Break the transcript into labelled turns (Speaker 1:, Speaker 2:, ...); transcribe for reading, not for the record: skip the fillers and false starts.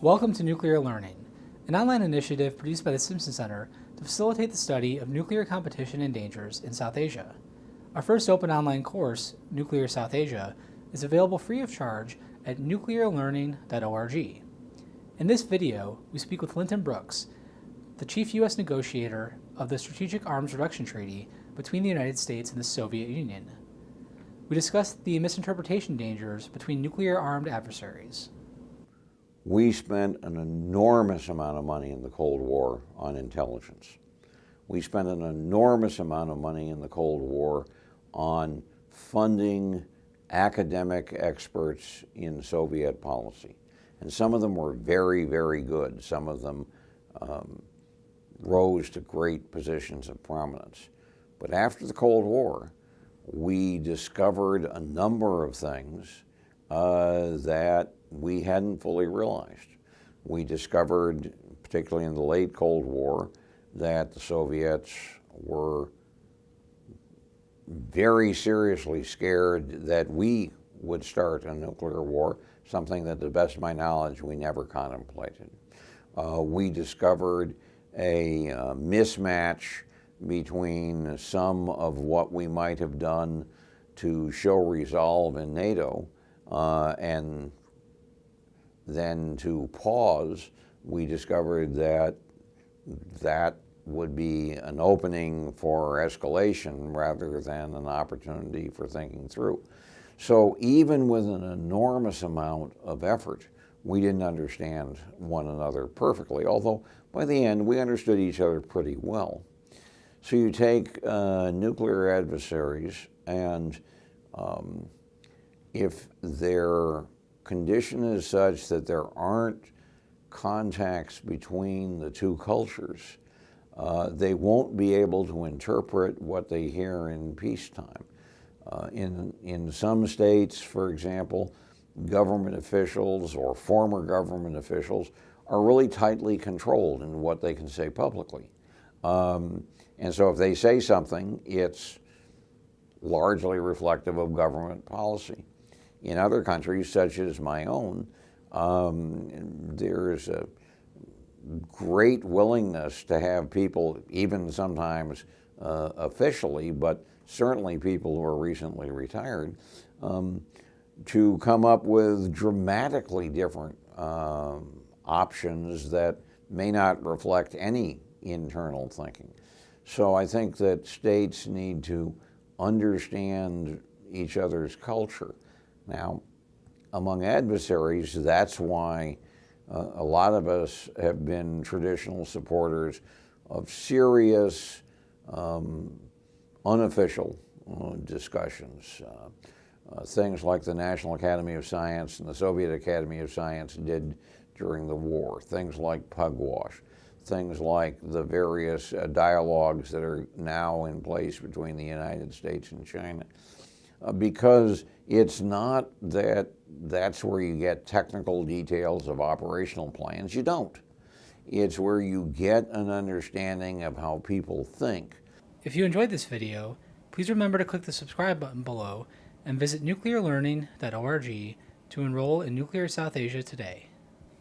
Speaker 1: Welcome to Nuclear Learning, an online initiative produced by the Stimson Center to facilitate the study of nuclear competition and dangers in South Asia. Our first open online course, Nuclear South Asia, is available free of charge at nuclearlearning.org. In this video, we speak with Linton Brooks, the chief U.S. negotiator of the Strategic Arms Reduction Treaty between the United States and the Soviet Union. We discuss the misinterpretation dangers between nuclear-armed adversaries.
Speaker 2: We spent an enormous amount of money in the Cold War on intelligence. We spent an enormous amount of money in the Cold War on funding academic experts in Soviet policy. And some of them were very, very good. Some of them rose to great positions of prominence. But after the Cold War, we discovered a number of things that we hadn't fully realized. We discovered, particularly in the late Cold War, that the Soviets were very seriously scared that we would start a nuclear war, something that, to the best of my knowledge, we never contemplated. We discovered a mismatch between some of what we might have done to show resolve in NATO and then to pause. We discovered that that would be an opening for escalation rather than an opportunity for thinking through. So even with an enormous amount of effort, we didn't understand one another perfectly, although by the end we understood each other pretty well. So you take nuclear adversaries, and if their condition is such that there aren't contacts between the two cultures, they won't be able to interpret what they hear in peacetime. In some states, for example, government officials or former government officials are really tightly controlled in what they can say publicly. And so if they say something, it's largely reflective of government policy. In other countries, such as my own, there is a great willingness to have people, even sometimes officially, but certainly people who are recently retired, to come up with dramatically different options that may not reflect any internal thinking. So I think that states need to understand each other's culture. Now, among adversaries, that's why a lot of us have been traditional supporters of serious, unofficial discussions. Things like the National Academy of Science and the Soviet Academy of Science did during the war. Things like pugwash. Things like the various dialogues that are now in place between the United States and China. Because it's not that that's where you get technical details of operational plans. You don't. It's where you get an understanding of how people think.
Speaker 1: If you enjoyed this video, please remember to click the subscribe button below and visit nuclearlearning.org to enroll in Nuclear South Asia today.